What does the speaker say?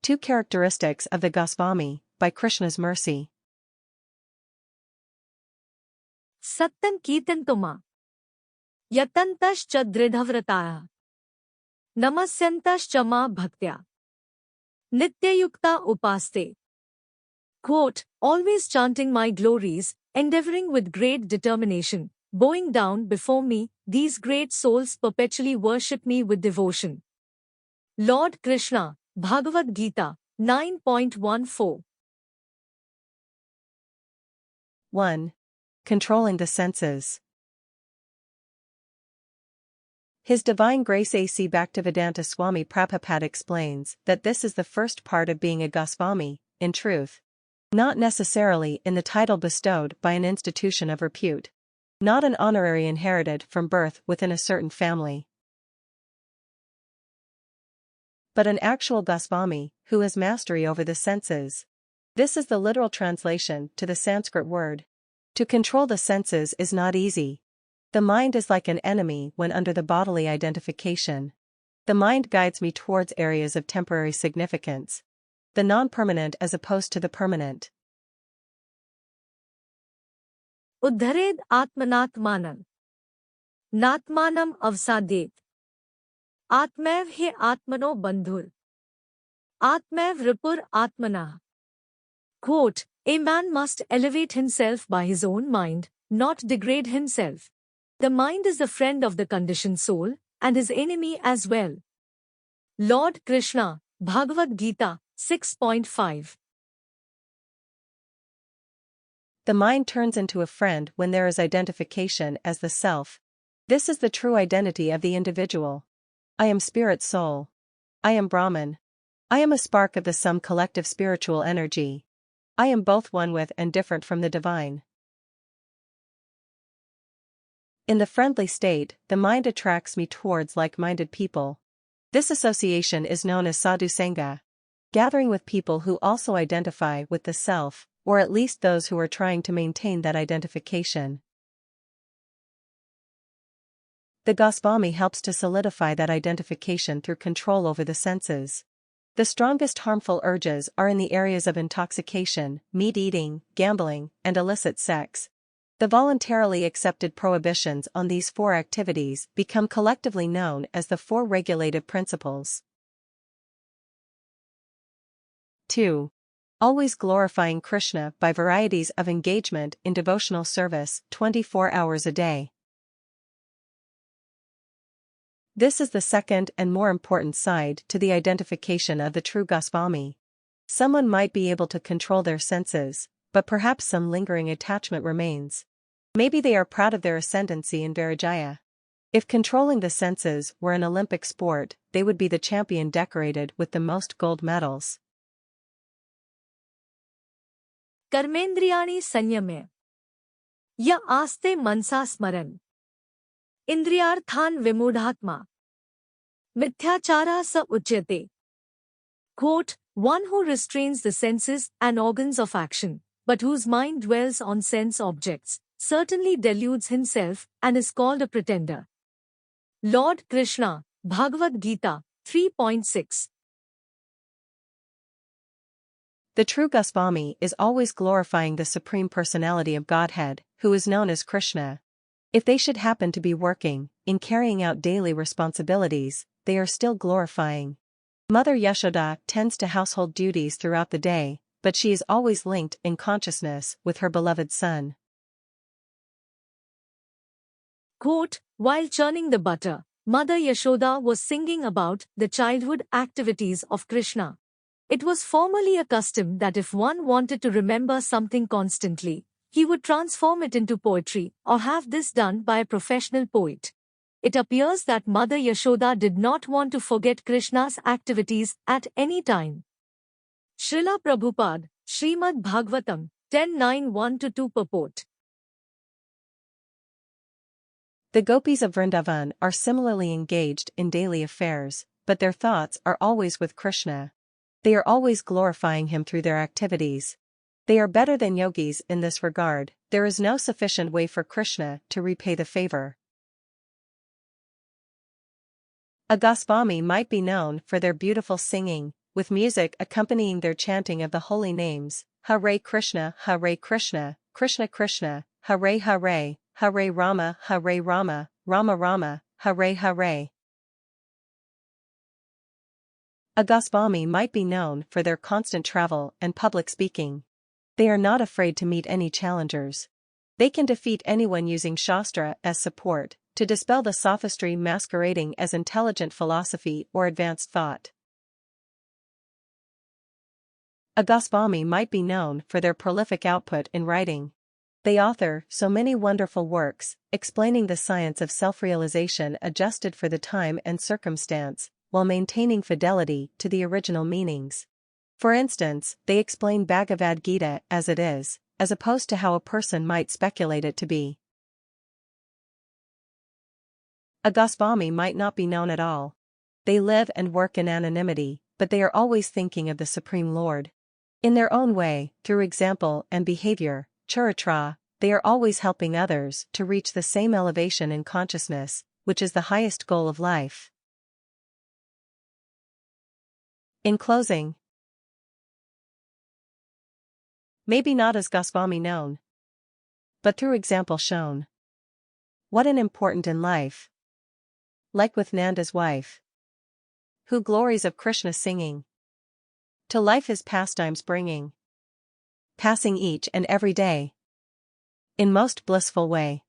2 Characteristics of the Gosvami, by Krishna's mercy. Sattan Keetantuma Yatantascha Dridhavrataya Namasyantascha ma bhaktya Nityayukta upaste. Quote, always chanting my glories, endeavoring with great determination, bowing down before me, these great souls perpetually worship me with devotion. Lord Krishna, Bhagavad-gita, 9.14. 1. Controlling the senses. His Divine Grace A.C. Bhaktivedanta Swami Prabhupada explains that this is the first part of being a Gosvami, in truth. Not necessarily in the title bestowed by an institution of repute. Not an honorary inherited from birth within a certain family. But an actual Gosvami, who has mastery over the senses. This is the literal translation to the Sanskrit word. To control the senses is not easy. The mind is like an enemy when under the bodily identification. The mind guides me towards areas of temporary significance. The non-permanent as opposed to the permanent. Uddhared Atmanatmanam Natmanam avsadet Atmev he Atmano bandhur Atmev ripur Atmana. Quote, a man must elevate himself by his own mind, not degrade himself. The mind is the friend of the conditioned soul, and his enemy as well. Lord Krishna, Bhagavad-gita, 6.5. The mind turns into a friend when there is identification as the self. This is the true identity of the individual. I am spirit soul. I am Brahman. I am a spark of the sum collective spiritual energy. I am both one with and different from the divine. In the friendly state, the mind attracts me towards like-minded people. This association is known as sadhu sangha. Gathering with people who also identify with the self, or at least those who are trying to maintain that identification. The Gosvami helps to solidify that identification through control over the senses. The strongest harmful urges are in the areas of intoxication, meat eating, gambling, and illicit sex. The voluntarily accepted prohibitions on these 4 activities become collectively known as the 4 regulative principles. 2. Always glorifying Krishna by varieties of engagement in devotional service 24 hours a day. This is the second and more important side to the identification of the true Gosvami. Someone might be able to control their senses, but perhaps some lingering attachment remains. Maybe they are proud of their ascendancy in Vairagya. If controlling the senses were an Olympic sport, they would be the champion decorated with the most gold medals. Karmendriyani sanyame Ya aste mansa smaran Indriyarthan vimudhatma Mithyachara sa uchyate. Quote, one who restrains the senses and organs of action, but whose mind dwells on sense objects, certainly deludes himself and is called a pretender. Lord Krishna, Bhagavad-gita, 3.6. The true Gosvami is always glorifying the Supreme Personality of Godhead, who is known as Krishna. If they should happen to be working, in carrying out daily responsibilities, they are still glorifying. Mother Yashoda tends to household duties throughout the day, but she is always linked in consciousness with her beloved son. Quote, while churning the butter, Mother Yashoda was singing about the childhood activities of Krishna. It was formerly a custom that if one wanted to remember something constantly, he would transform it into poetry or have this done by a professional poet. It appears that Mother Yashoda did not want to forget Krishna's activities at any time. Srila Prabhupada, Srimad Bhagavatam, 10.9.1-2 purport. The gopis of Vrindavan are similarly engaged in daily affairs, but their thoughts are always with Krishna. They are always glorifying him through their activities. They are better than yogis in this regard. There is no sufficient way for Krishna to repay the favor. A Gosvami might be known for their beautiful singing, with music accompanying their chanting of the holy names, Hare Krishna, Krishna Krishna, Hare Hare, Hare Rama, Rama Rama, Hare Hare. A Gosvami might be known for their constant travel and public speaking. They are not afraid to meet any challengers. They can defeat anyone using Shastra as support, to dispel the sophistry masquerading as intelligent philosophy or advanced thought. A Gosvami might be known for their prolific output in writing. They author so many wonderful works, explaining the science of self-realization adjusted for the time and circumstance, while maintaining fidelity to the original meanings. For instance, they explain Bhagavad-gita as it is, as opposed to how a person might speculate it to be. A Gosvami might not be known at all. They live and work in anonymity, but they are always thinking of the Supreme Lord. In their own way, through example and behavior, charitra, they are always helping others to reach the same elevation in consciousness, which is the highest goal of life. In closing, maybe not as Gosvami known, but through example shown. What an important in life. Like with Nanda's wife, who glories of Krishna singing, to life his pastimes bringing, passing each and every day in most blissful way.